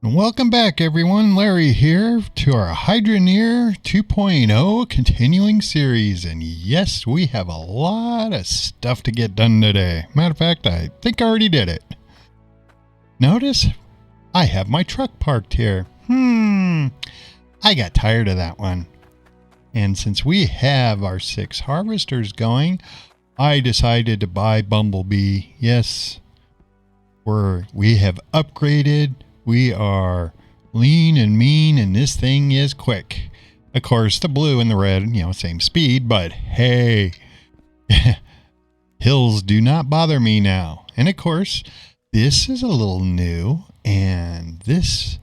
And welcome back, everyone. Larry here to our Hydroneer 2.0 continuing series. And yes, we have a lot of stuff to get done today. Matter of fact, I think I already did it. Notice I have my truck parked here. I got tired of that one. And since we have our 6 harvesters going, I decided to buy Bumblebee. Yes, we have upgraded. We are lean and mean, and this thing is quick. Of course, the blue and the red, same speed, but hey, hills do not bother me now. And of course, this is a little new, and this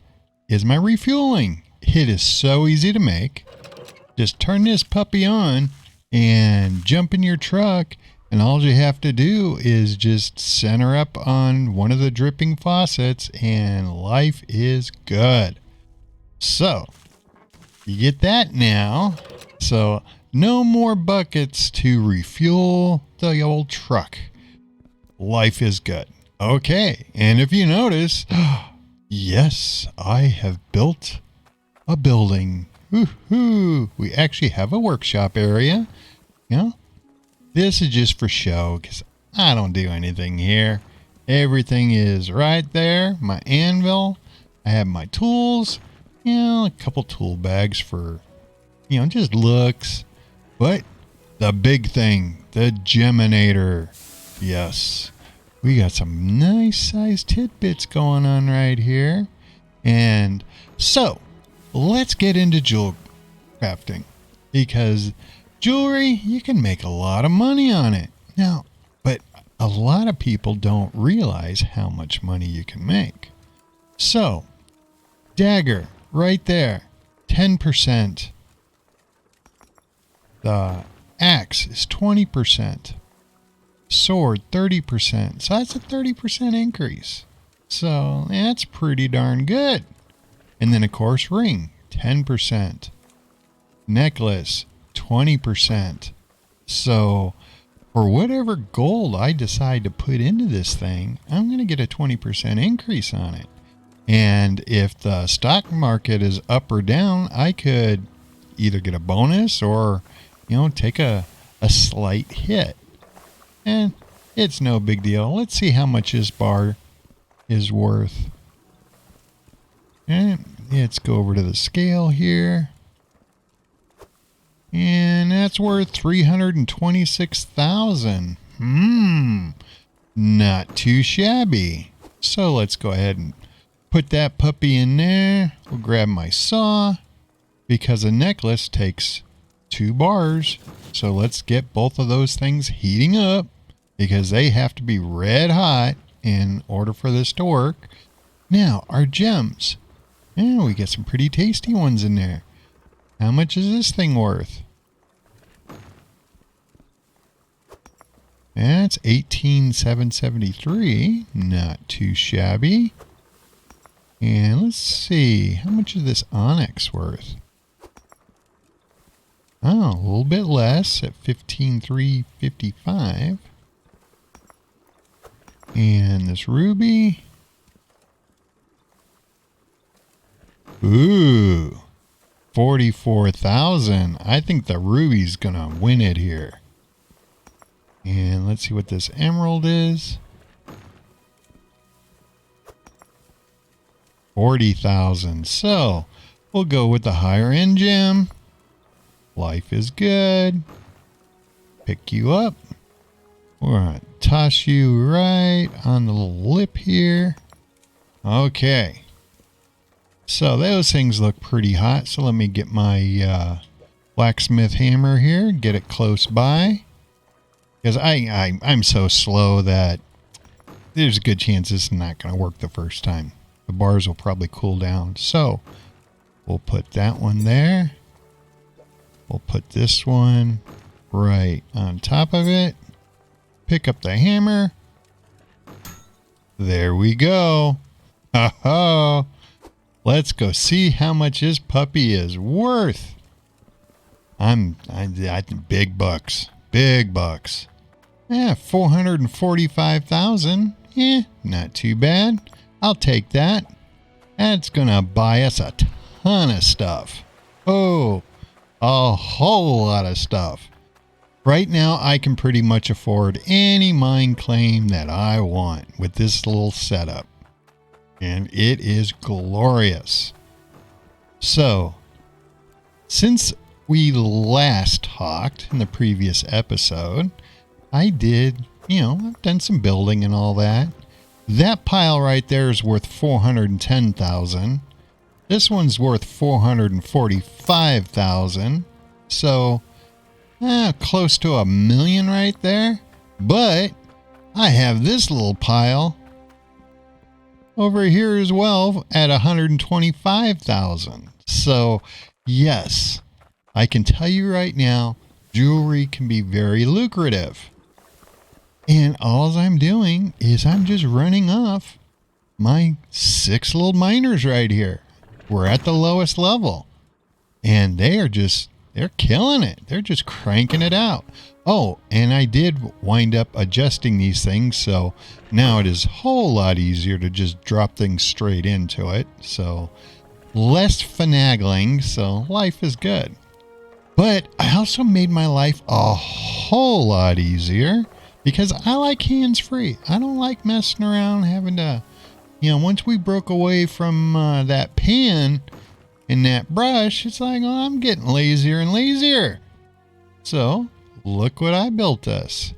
is my refueling. It is so easy to make. Just turn this puppy on and jump in your truck, and all you have to do is just center up on one of the dripping faucets and life is good. So, you get that now. So, no more buckets to refuel the old truck. Life is good. Okay, and if you notice, yes, I have built a building. Woohoo! We actually have a workshop area. This is just for show because I don't do anything here. Everything is right there. My anvil. I have my tools. A couple tool bags for, just looks. But the big thing, the Geminator. Yes. We got some nice sized tidbits going on right here. And so, let's get into jewel crafting. Because jewelry, you can make a lot of money on it. Now, but a lot of people don't realize how much money you can make. So, dagger, right there, 10%. The axe is 20%. Sword, 30%. So that's a 30% increase. So, that's pretty darn good. And then, of course, ring, 10%. Necklace, 20%. So for whatever gold I decide to put into this thing, I'm going to get a 20% increase on it. And if the stock market is up or down, I could either get a bonus or, take a slight hit. And it's no big deal. Let's see how much this bar is worth. And let's go over to the scale here. And that's worth 326,000. Not too shabby. So let's go ahead and put that puppy in there. We'll grab my saw because a necklace takes 2 bars. So let's get both of those things heating up because they have to be red hot in order for this to work. Now, our gems. Yeah, we get some pretty tasty ones in there. How much is this thing worth? That's 18,773. Not too shabby. And let's see, how much is this onyx worth? Oh, a little bit less at 15,355. And this ruby. Ooh. 44,000. I think the ruby's gonna win it here. And let's see what this emerald is. 40,000. So we'll go with the higher end gem. Life is good. Pick you up. We're gonna toss you right on the little lip here. Okay. So those things look pretty hot. So let me get my blacksmith hammer here, get it close by. Because I'm so slow that there's a good chance this is not going to work the first time. The bars will probably cool down. So we'll put that one there. We'll put this one right on top of it. Pick up the hammer. There we go. Ha-ha. Let's go see how much this puppy is worth. I think big bucks. Big bucks. Yeah, 445,000. Not too bad. I'll take that. That's going to buy us a ton of stuff. Oh, a whole lot of stuff. Right now, I can pretty much afford any mine claim that I want with this little setup. And it is glorious. So, since we last talked in the previous episode, I did, I've done some building and all that. That pile right there is worth 410,000. This one's worth 445,000. So, close to $1 million right there. But I have this little pile over here as well at 125,000. So, yes, I can tell you right now, jewelry can be very lucrative. And all I'm doing is I'm just running off my 6 little miners right here. We're at the lowest level. And they're killing it. They're just cranking it out. Oh, and I did wind up adjusting these things, so now it is a whole lot easier to just drop things straight into it. So less finagling, so life is good. But I also made my life a whole lot easier because I like hands-free. I don't like messing around having to, once we broke away from that pan and that brush, it's like, oh, I'm getting lazier and lazier. So look what I built us.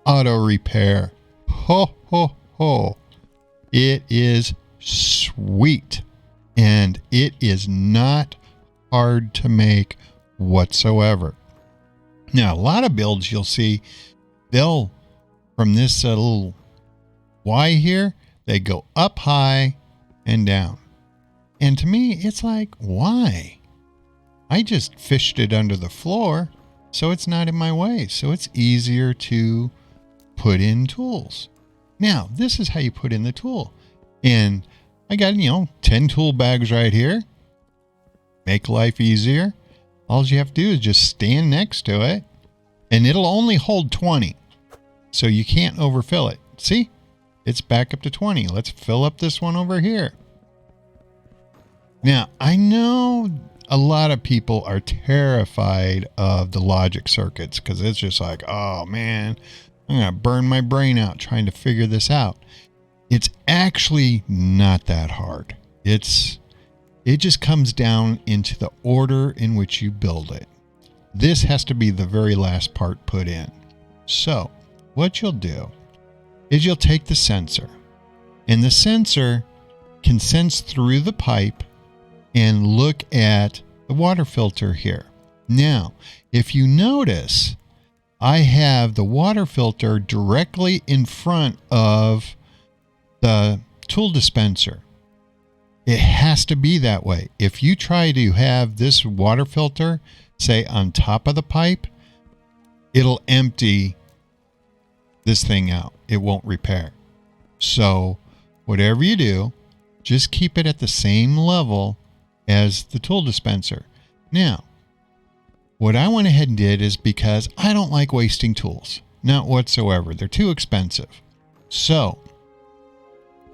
Auto repair. Ho, ho, ho. It is sweet. And it is not hard to make whatsoever. Now, a lot of builds you'll see, from this little Y here, they go up high and down. And to me, it's like, why? I just fished it under the floor, so it's not in my way. So it's easier to put in tools. Now, this is how you put in the tool. And I got, 10 tool bags right here. Make life easier. All you have to do is just stand next to it, and it'll only hold 20. So you can't overfill it. See? It's back up to 20. Let's fill up this one over here. Now, I know a lot of people are terrified of the logic circuits because it's just like, oh man, I'm going to burn my brain out trying to figure this out. It's actually not that hard. It just comes down into the order in which you build it. This has to be the very last part put in. So what you'll do is you'll take the sensor, and the sensor can sense through the pipe and look at the water filter here. Now, if you notice, I have the water filter directly in front of the tool dispenser. It has to be that way. If you try to have this water filter, say, on top of the pipe, it'll empty this thing out. It won't repair. So whatever you do, just keep it at the same level as the tool dispenser. Now, what I went ahead and did is because I don't like wasting tools. Not whatsoever. They're too expensive. So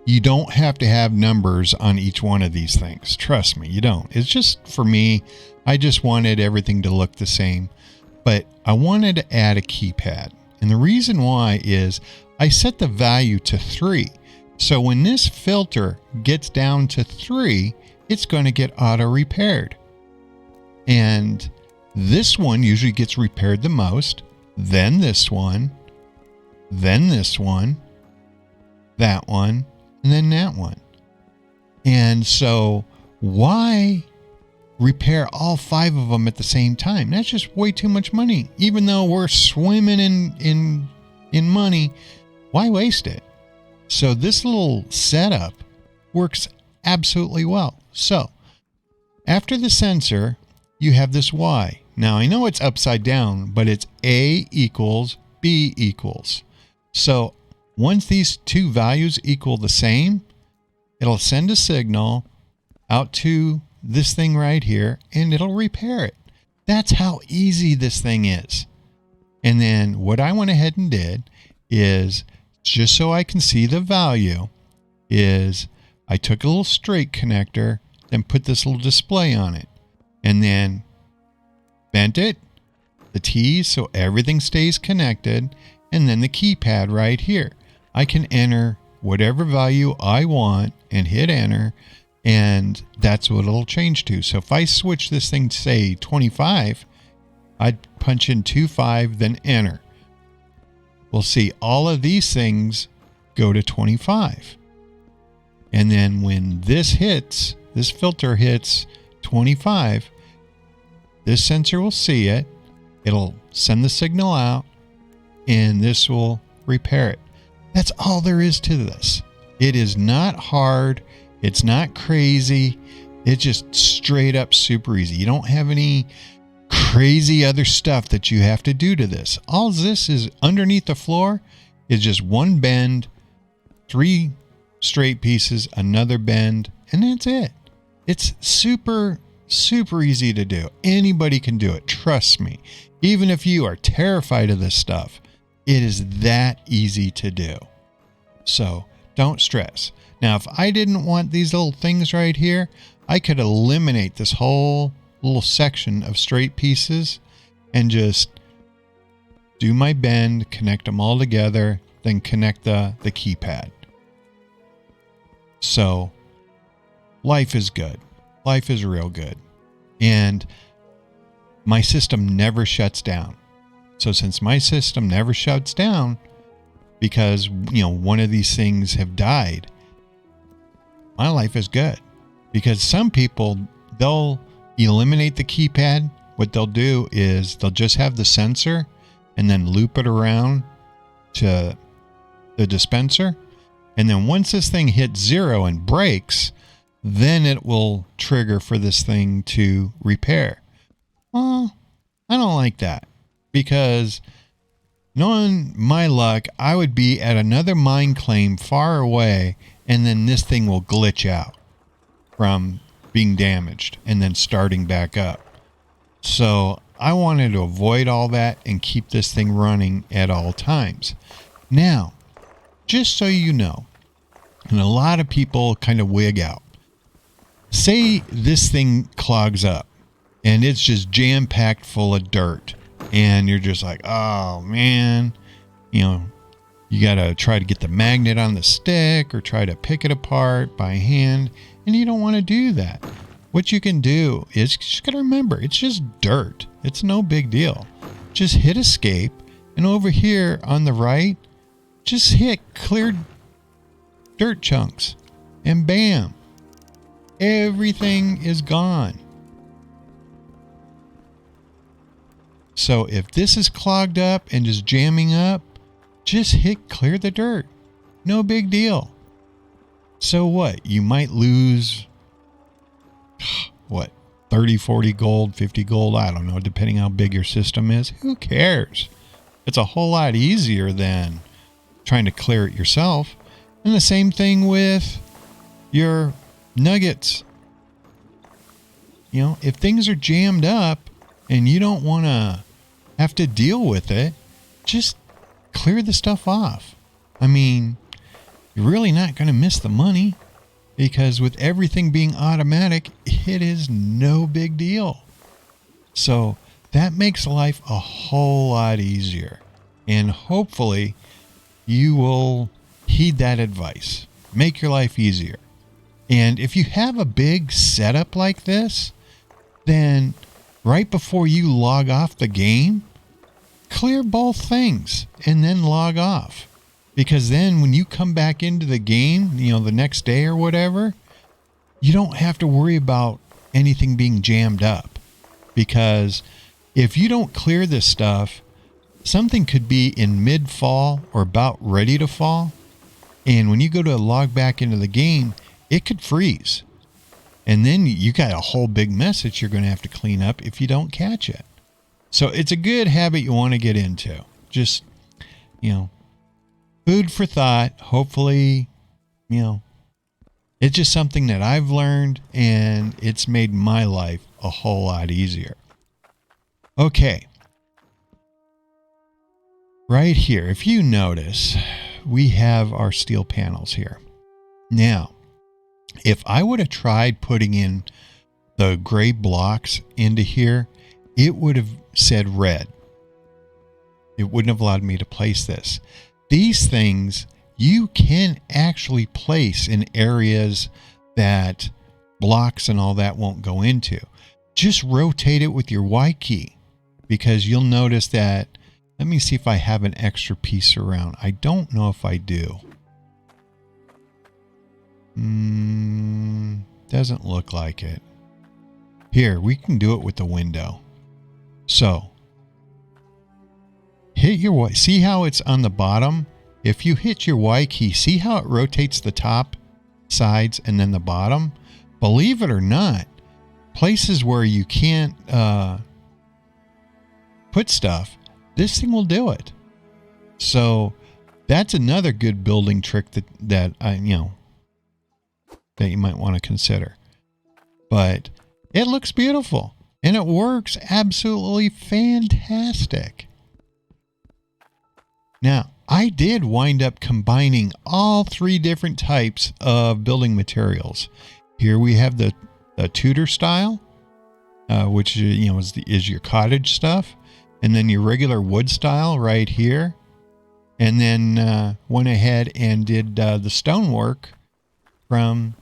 you don't have to have numbers on each one of these things. Trust me, you don't. It's just, for me, I just wanted everything to look the same. But I wanted to add a keypad. And the reason why is I set the value to 3. So when this filter gets down to 3, it's going to get auto repaired. And this one usually gets repaired the most, then this one, then this one, that one, and then that one. And so why repair all 5 of them at the same time? That's just way too much money. Even though we're swimming in money, why waste it? So this little setup works absolutely well. So after the sensor, you have this Y. Now I know it's upside down, but it's A equals B equals. So once these two values equal the same, it'll send a signal out to this thing right here, and it'll repair it. That's how easy this thing is. And then what I went ahead and did is, just so I can see the value, is I took a little straight connector, then put this little display on it, and then bent it, the T's, so everything stays connected, and then the keypad right here. I can enter whatever value I want and hit enter, and that's what it'll change to. So if I switch this thing to say 25, I'd punch in 25, then enter. We'll see all of these things go to 25. And then when this filter hits 25, this sensor will see it. It'll send the signal out, and this will repair it. That's all there is to this. It is not hard. It's not crazy. It's just straight up super easy. You don't have any crazy other stuff that you have to do to this. All this is underneath the floor is just one bend, 3 straight pieces, another bend, and that's it. It's super, super easy to do. Anybody can do it. Trust me. Even if you are terrified of this stuff, it is that easy to do. So don't stress. Now, if I didn't want these little things right here, I could eliminate this whole little section of straight pieces and just do my bend, connect them all together, then connect the keypad. So life is good. Life is real good. And my system never shuts down. So since my system never shuts down because, one of these things have died, my life is good. Because some people, they'll eliminate the keypad. What they'll do is they'll just have the sensor and then loop it around to the dispenser. And then once this thing hits 0 and breaks, then it will trigger for this thing to repair. Well, I don't like that, because knowing my luck, I would be at another mine claim far away, and then this thing will glitch out from being damaged and then starting back up. So I wanted to avoid all that and keep this thing running at all times. Now, just so you know, and a lot of people kind of wig out. Say this thing clogs up and it's just jam-packed full of dirt, and you're just like, oh man, you got to try to get the magnet on the stick or try to pick it apart by hand, and you don't want to do that. What you can do is just got to remember, it's just dirt. It's no big deal. Just hit escape, and over here on the right, just hit clear dirt chunks, and bam, everything is gone. So if this is clogged up and just jamming up, just hit clear the dirt. No big deal. So what? You might lose, 30, 40 gold, 50 gold, I don't know, depending how big your system is. Who cares? It's a whole lot easier than trying to clear it yourself. And the same thing with your nuggets. If things are jammed up and you don't want to have to deal with it, just clear the stuff off. I mean, you're really not going to miss the money, because with everything being automatic, it is no big deal. So that makes life a whole lot easier. And hopefully you will heed that advice. Make your life easier. And if you have a big setup like this, then right before you log off the game, clear both things and then log off. Because then when you come back into the game, the next day or whatever, you don't have to worry about anything being jammed up. Because if you don't clear this stuff, something could be in mid-fall or about ready to fall. And when you go to log back into the game, it could freeze. And then you got a whole big mess that you're going to have to clean up if you don't catch it. So it's a good habit you want to get into. Just, food for thought. Hopefully, it's just something that I've learned, and it's made my life a whole lot easier. Okay. Right here, if you notice, we have our steel panels here. Now, If I would have tried putting in the gray blocks into here, it would have said red. It wouldn't have allowed me to place this. These things you can actually place in areas that blocks and all that won't go into. Just rotate it with your Y key, because you'll notice that. Let me see if I have an extra piece around. I don't know if I do. Doesn't look like it. Here, we can do it with the window. So, hit your Y. See how it's on the bottom? If you hit your Y key, see how it rotates the top, sides, and then the bottom? Believe it or not, places where you can't put stuff, this thing will do it. So that's another good building trick that you might want to consider. But it looks beautiful and it works absolutely fantastic. Now, I did wind up combining all three different types of building materials. Here we have the Tudor style, which is your cottage stuff, and then your regular wood style right here, and then went ahead and did the stonework from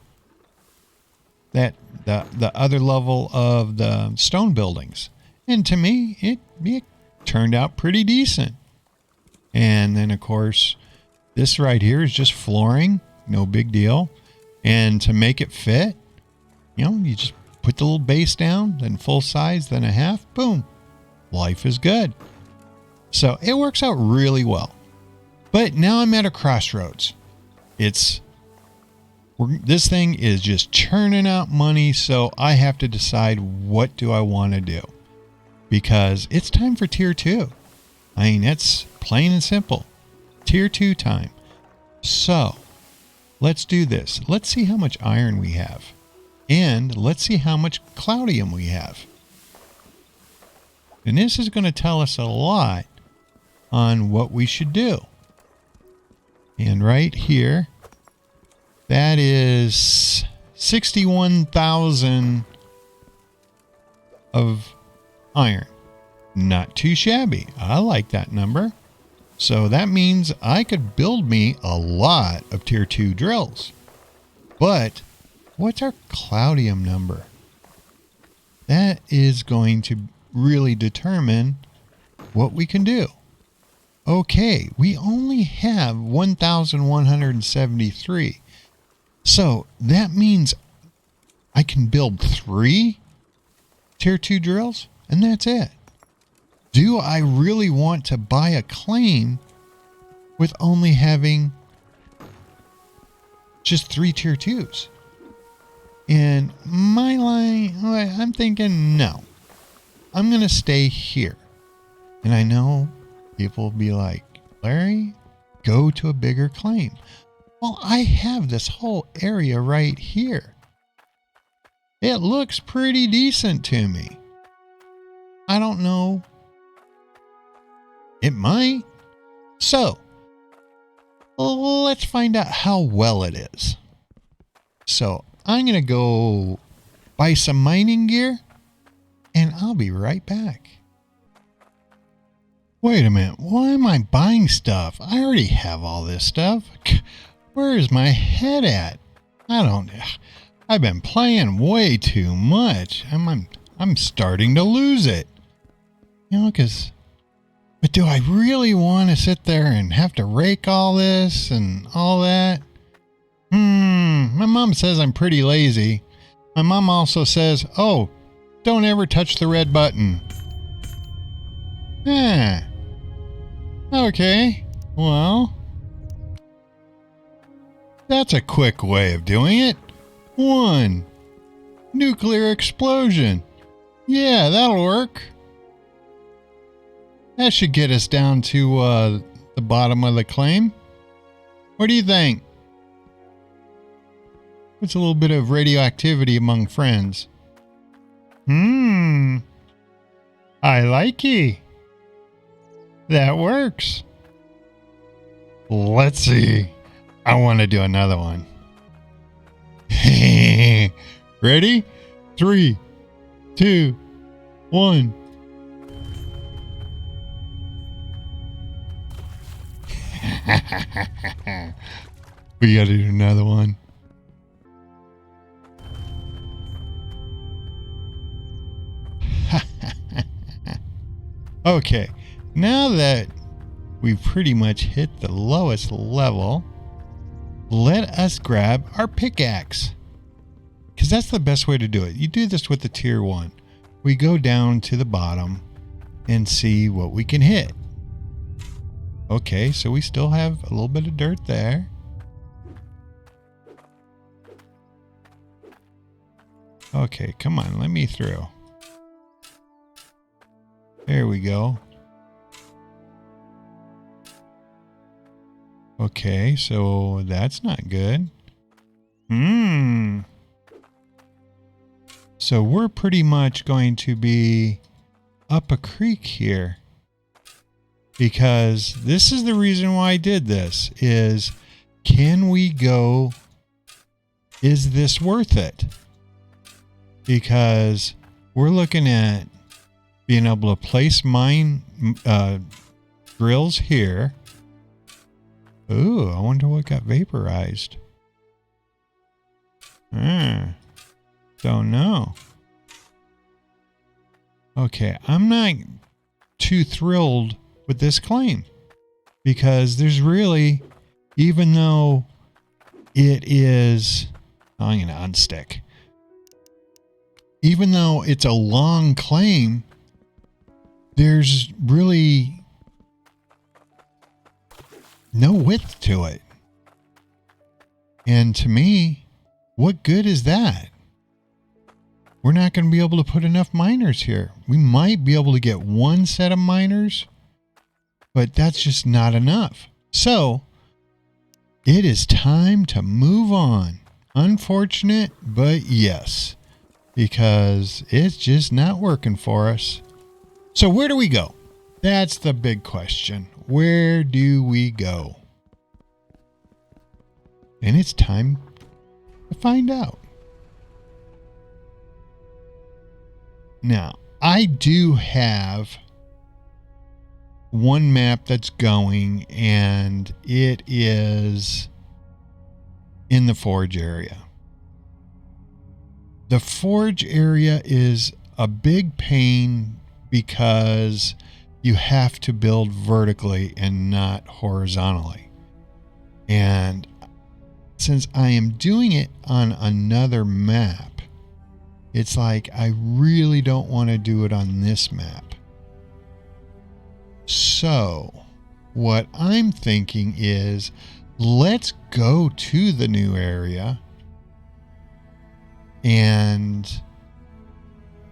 the other level of the stone buildings. And to me, it turned out pretty decent. And then, of course, this right here is just flooring. No big deal. And to make it fit, you just put the little base down, then full size, then a half. Boom. Life is good. So it works out really well. But now I'm at a crossroads. This thing is just churning out money, so I have to decide what do I want to do. Because it's time for Tier 2. I mean, it's plain and simple. Tier 2 time. So, let's do this. Let's see how much iron we have. And let's see how much cloudium we have. And this is going to tell us a lot on what we should do. And right here, that is 61,000 of iron. Not too shabby. I like that number. So that means I could build me a lot of Tier 2 drills. But what's our cloudium number? That is going to really determine what we can do. Okay, we only have 1,173. So that means I can build 3 Tier 2 drills, and that's it. Do I really want to buy a claim with only having just 3 Tier 2s? In my line, I'm thinking no. I'm going to stay here. And I know people will be like, Larry, go to a bigger claim. Well, I have this whole area right here. It looks pretty decent to me. I don't know. It might. So, let's find out how well it is. So, I'm going to go buy some mining gear, and I'll be right back. Wait a minute. Why am I buying stuff? I already have all this stuff. Where is my head at? I've been playing way too much. I'm starting to lose it. But do I really want to sit there and have to rake all this and all that? My mom says I'm pretty lazy. My mom also says, oh, don't ever touch the red button. Okay. Well, that's a quick way of doing it. 1. Nuclear explosion. Yeah, that'll work. That should get us down to the bottom of the claim. What do you think? It's a little bit of radioactivity among friends. I like it. That works. Let's see. I want to do another one. Ready? 3, 2, 1. We gotta do another one. Okay, now that we've pretty much hit the lowest level, let us grab our pickaxe. Because that's the best way to do it. You do this with the tier 1. We go down to the bottom and see what we can hit. Okay, so we still have a little bit of dirt there. Okay, come on, let me through. There we go. Okay, so that's not good. So we're pretty much going to be up a creek here. Because this is the reason why I did this, is can we go, is this worth it? Because we're looking at being able to place mine drills here. Ooh, I wonder what got vaporized. Don't know. Okay, I'm not too thrilled with this claim because there's really, even though it is, I'm going to unstick. Even though it's a long claim, there's really no width to it. And to me, what good is that? We're not going to be able to put enough miners here. We might be able to get one set of miners, but that's just not enough. So it is time to move on. Unfortunate, but yes, because it's just not working for us. So where do we go? That's the big question. Where do we go? And it's time to find out. Now, I do have one map that's going, and it is in the forge area. The forge area is a big pain because you have to build vertically and not horizontally. And since I am doing it on another map, it's like I really don't want to do it on this map. So what I'm thinking is, let's go to the new area and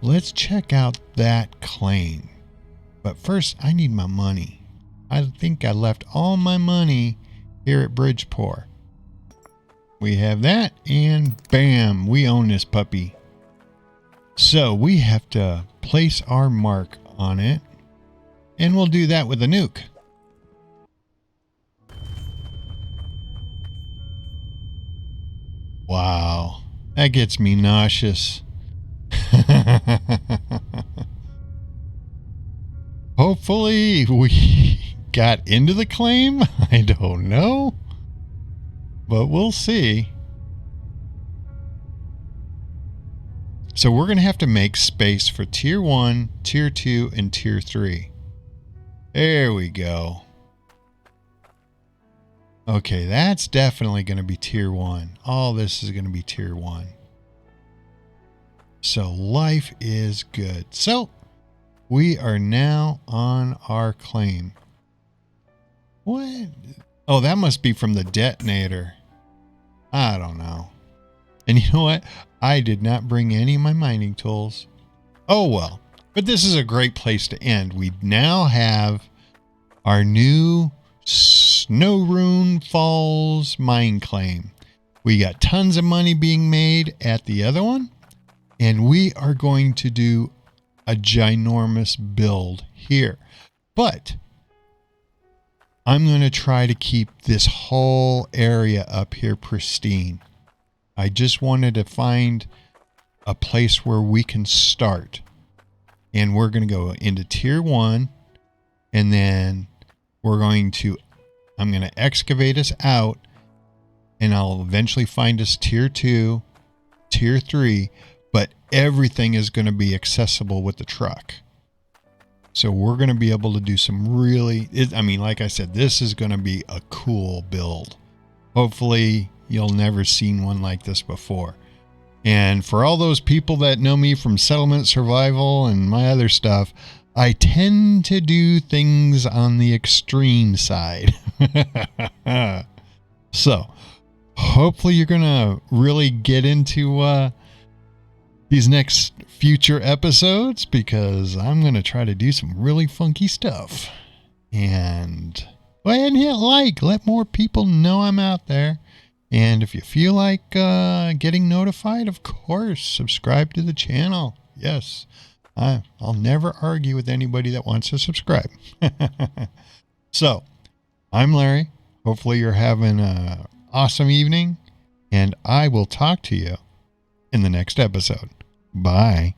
let's check out that claim. But first, I need my money. I think I left all my money here at Bridgeport. We have that, and bam, we own this puppy. So we have to place our mark on it, and we'll do that with a nuke. Wow, that gets me nauseous. Hopefully we got into the claim. I don't know, but we'll see. So we're going to have to make space for tier 1, tier 2, and tier 3. There we go. Okay, that's definitely going to be tier 1. All this is going to be tier 1. So life is good. So we are now on our claim. What? Oh, that must be from the detonator. I don't know. And you know what? I did not bring any of my mining tools. Oh well. But this is a great place to end. We now have our new Snowrune Falls mine claim. We got tons of money being made at the other one. And we are going to do a ginormous build here. But I'm going to try to keep this whole area up here pristine. I just wanted to find a place where we can start. And we're going to go into tier 1. And then I'm going to excavate us out. And I'll eventually find us tier 2, tier 3. But everything is going to be accessible with the truck. So we're going to be able to do some really, like I said, this is going to be a cool build. Hopefully you'll never seen one like this before. And for all those people that know me from Settlement Survival and my other stuff, I tend to do things on the extreme side. So hopefully you're going to really get into these next future episodes, because I'm going to try to do some really funky stuff. And go ahead and hit like. Let more people know I'm out there. And if you feel like getting notified, of course, subscribe to the channel. Yes, I'll never argue with anybody that wants to subscribe. So, I'm Larry. Hopefully you're having an awesome evening. And I will talk to you in the next episode. Bye.